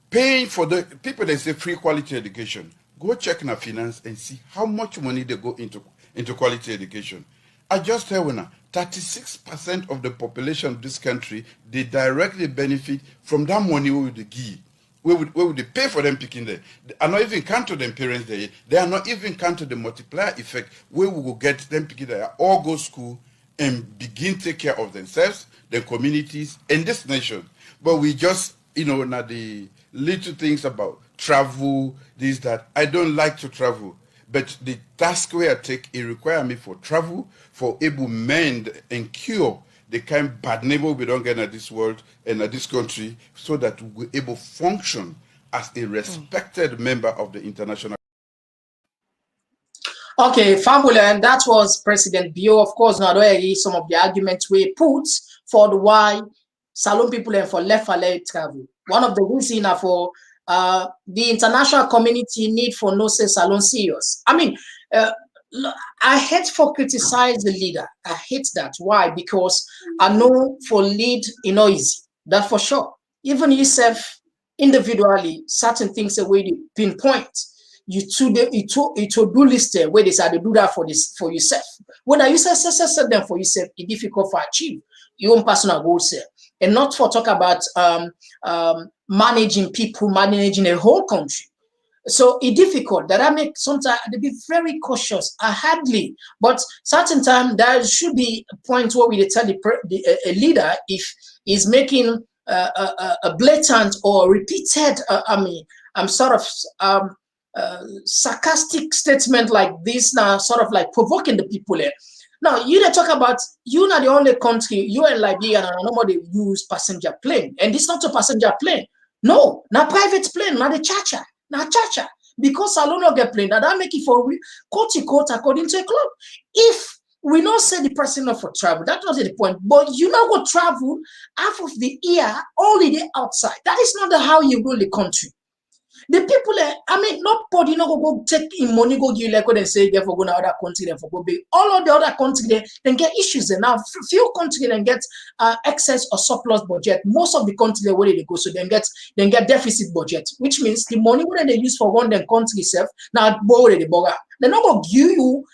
paying for the people that say free quality education. Go check in our finance and see how much money they go into quality education. I just tell you now, 36% of the population of this country, they directly benefit from that money we would give. Where would they pay for them picking there? They are not even count to them parents there. They are not even count to the multiplier effect where we will get them picking there. All go school and begin to take care of themselves, their communities, and this nation. But we just, now the little things about travel, this, that. I don't like to travel. But the task where I take, it requires me for travel, for able mend and cure the kind of bad neighbor we don't get in this world and in this country, so that we're able to function as a respected member of the international. Okay, fabulous. And that was President Bio. Of course, now some of the arguments we put for the why Salone people and for left travel. One of the reasons for the international community need for no say Salone serious. I mean, I hate for criticize the leader. I hate that. Why? Because I know for lead, easy. That for sure. Even yourself individually, certain things the way you pinpoint. You to-do list where they say to do that for yourself. When you set them for yourself, it's difficult to achieve your own personal goals, and not for talk about managing people, managing a whole country. So it's difficult. That I make sometimes they be very cautious. I hardly, but certain time there should be a point where we tell a leader if he's making a blatant or repeated. Sarcastic statement like this now, sort of like provoking the people there. Now you talk about you're not the only country. You and Liberia and nobody use passenger plane, and this not a passenger plane. No, not private plane, not a chacha. Now, chacha, because Salone not get plane, that make it for quote according to a club. If we not say the person not for travel, that's not the point. But you not go travel half of the year, only the outside. That is not how you rule the country. The people, nobody not go take in money, go give like what they say, get for go to other country, then for go big. All of the other countries, they then get issues. And now, few countries then get excess or surplus budget. Most of the countries where they go, so then get deficit budget, which means the money where they use for one then country itself now borrow the borrow. They're not gonna give you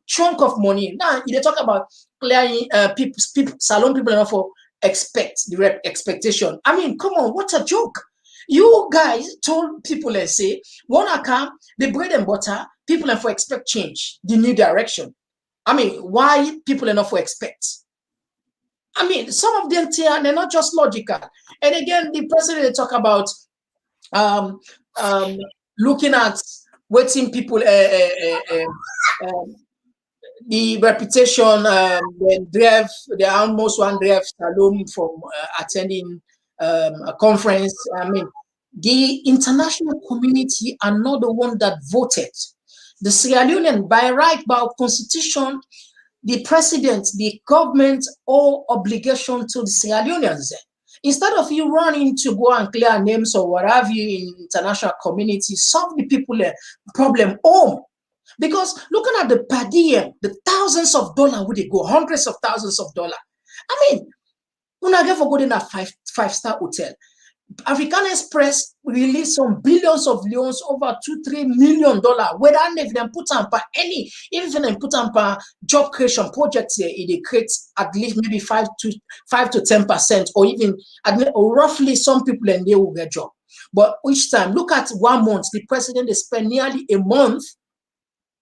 chunk of money. Now they talk about clearing people, Salone people enough for expect the expectation. I mean, come on, what a joke. You guys told people and say, wanna come, the bread and butter, people and for expect change, the new direction. I mean, why people enough for expect? I mean, some of them they're not just logical. And again, the president they talk about looking at waiting people the reputation they almost one drive Salone from attending a conference. I mean, the international community are not the one that voted. The Sierra Leonean, by right, by constitution, the president, the government, all obligation to the Sierra Leoneans. Instead of you running to go and clear names or what have you in international community, solve the people problem home. Because looking at the per diem, the thousands of dollars would they go, hundreds of thousands of dollars. I mean, when I get for going in a five-star hotel, African Express released some billions of leons, over $2-3 million. Whether if they put on any, even if they put on job creation projects here, it creates at least maybe 5 to 10%, or even roughly some people and they will get job. But each time, look at 1 month, the president they spend nearly a month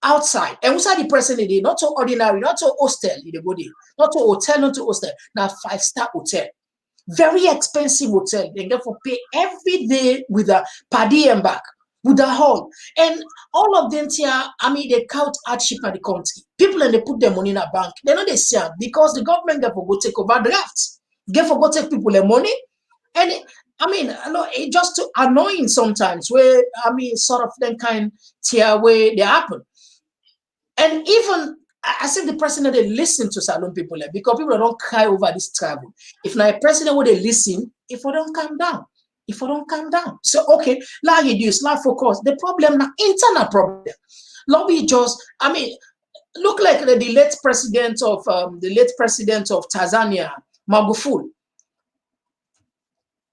outside. And we saw the president, not to ordinary, not to hostel, not to hotel, not to hostel, now 5-star hotel. Very expensive hotel. They get for pay every day with a per diem back, with a hall. And all of them here, they count hardship at the country. People and they put their money in a bank. They know they see it because the government get for go take over drafts. Get for go take people their money. And it just too annoying sometimes where sort of them kind tier where they happen. And even as if the president they listen to Salone people because people don't cry over this travel. If now a president would they listen, if we don't calm down, So okay, now reduce, now focus. The problem now internal problem. Lobby just look like the late president of Tanzania, Magufuli.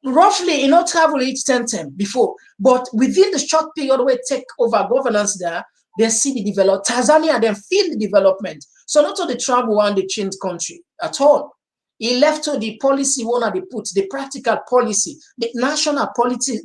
Roughly, travel each 10 before, but within the short period where take over governance there, they see the development. Tanzania then feel the development. So not all the travel and the change country at all. He left to the policy one they put, the practical policy, the national policy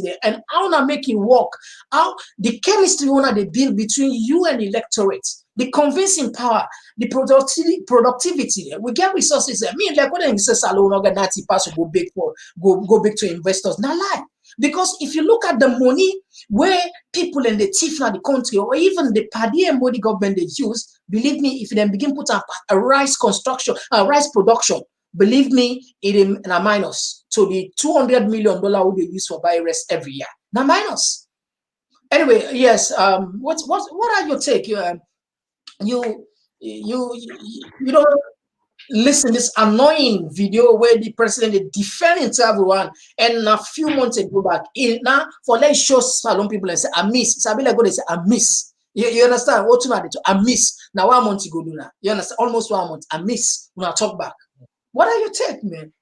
there, and how to make it work. How the chemistry one they build between you and the electorate. the convincing power, the productivity. We get resources. I mean, like when you say SALONE organize pass go big for go big to investors. Not lie. Because if you look at the money where people in the thief in the country, or even the party and body government they use, believe me, if they begin put up a rice construction, a rice production, believe me, it is a minus. So the $200 million will be used for buy rice every year. Now minus. Anyway, yes. What are your take? You don't listen this annoying video where the president is defending to everyone, and a few months ago back now for let's show SALONE people and say I miss. It's a bit like what they say I miss. You understand what you mean? I miss. Now 1 month ago do now. You understand? Almost 1 month. I miss. When I talk back. What are your take, man?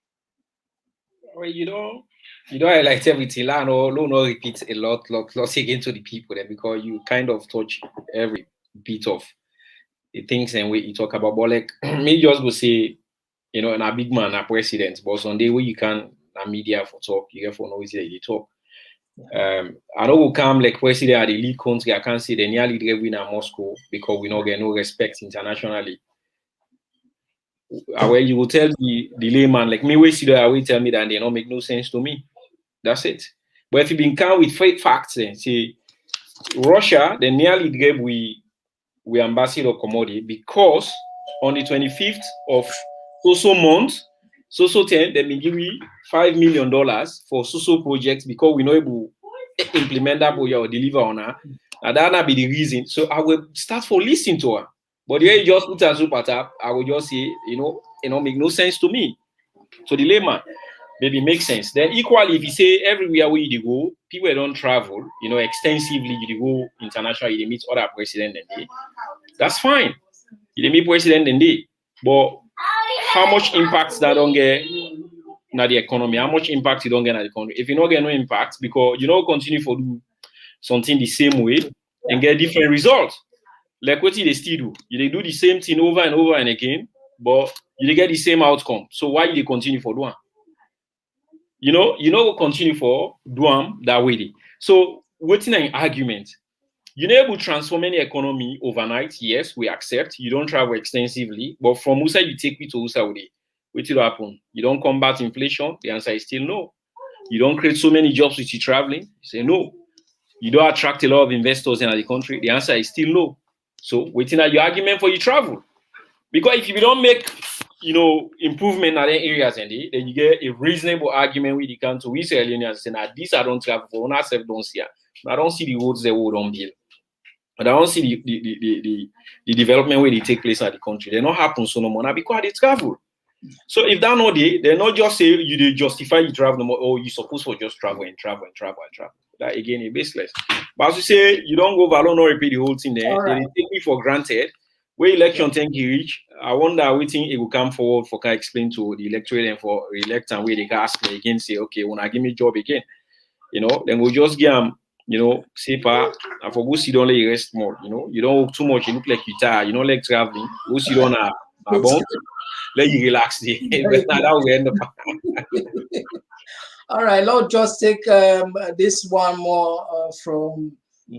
Well, you don't highlight everything. I no repeat a lot again to the people there, because you kind of touch every bit of the things and way you talk about. But like me just go say, and a big man, a president, but Sunday where you can a media for talk, you get for noise they talk. I know we come like president at the lead country, I can't say they nearly win at Moscow because we not get no respect internationally. Where you will tell the layman like me, we see that will tell me that they don't make no sense to me. That's it. But if you been count with fake facts and say Russia, they nearly gave we ambassador commodity because on the 25th of so month, so 10, they may give me $5 million for so projects because we know able to implement that or deliver on her. And that will be the reason. So I will start for listening to her. But the way you just put a super tap, I will just say, make no sense to me. So the layman maybe makes sense. Then equally, if you say everywhere where you go, people don't travel, extensively, you go internationally, you meet other presidents and they, that's fine. You meet president and they, but how much impact that don't get na the economy? How much impact you don't get na the economy? If you don't get no impact, because you don't continue for do something the same way and get different results. Like what they still do, they do the same thing over and over and again, but you get the same outcome. So why you continue for doing? We'll continue for doing that way. So waiting an argument, you're able to transform any economy overnight. Yes, we accept. You don't travel extensively, but from USA you take me to USA with it. What will happen? You don't combat inflation. The answer is still no. You don't create so many jobs with you traveling. You say no. You don't attract a lot of investors in the country. The answer is still no. So waiting at your argument for you travel. Because if you don't make, improvement in other areas and then you get a reasonable argument with the country, we Israelis say, now this I don't travel for, when I don't see it. I don't see the roads they would on build. But I don't see the development where they take place at the country. They not happen so no more because they travel. So if that not they not just say you justify you travel no more, or you supposed to just travel. That again is baseless. But as you say, you don't go value nor repeat the whole thing there. Right. They take me for granted. Where election thank you reach, I wonder waiting it will come forward for can explain to the electorate and for elect and where they can ask me again, say, okay, when I give me job again, then we'll just give them, say and for go sit down let you rest more, you don't work too much, you look like you tired, you don't like traveling, go sit down let you relax there. But now that will end up. All right, Lord, just take this one more from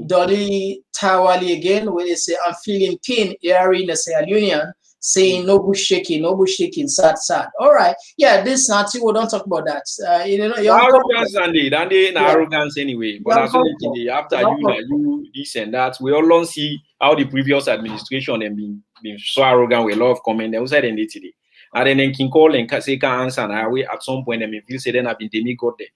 Dolly Tawali again, where they say, I'm feeling pain hearing the Sierra Union saying no bush shaking, sad. All right, yeah, this Nancy, we don't talk about that. Arrogance and arrogance anyway. But that's only after you this and that, we all don't see how the previous administration have been so arrogant with a lot of comment. They also said today. And then can call and say can answer and at some point they feel say then I've been demigod there.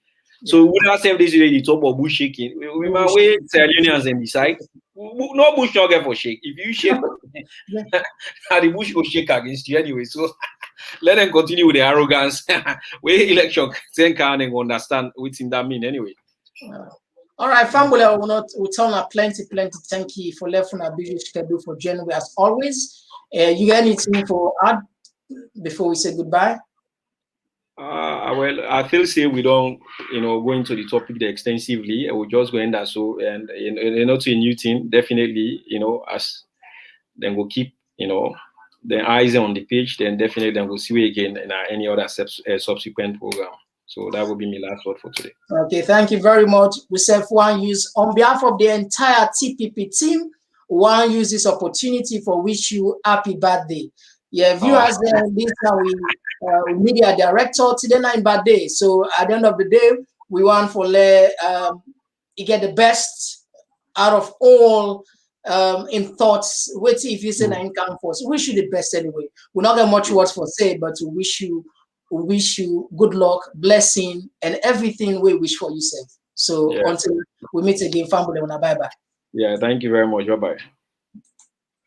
So we don't have this really talk about bush shaking. We might wait Unions and decide. No bush not get for shake. If you shake, the bush will shake against you anyway. So let them continue with the arrogance. We election then can understand what's in that mean anyway. All right, family, we'll tell you plenty. Thank you for left on our busy schedule for January as always. You got anything for add before we say goodbye? Well, I feel say we don't, go into the topic there extensively. We'll just go in that. So, and to a new team, definitely, as then we'll keep, the eyes on the page. Then definitely, then we'll see you again in any other subsequent program. So that will be my last word for today. Okay, thank you very much. We say one use on behalf of the entire TPP team. want to use this opportunity for wish you happy birthday. Yeah, viewers, this now we media director today 9 birthday. So at the end of the day, we want for you get the best out of all in thoughts. Wait if you say nine count for. So wish you the best anyway. We're not got much words for say, but we wish you good luck, blessing, and everything we wish for yourself. So until we meet again, family, bye bye. Yeah, thank you very much. Bye bye.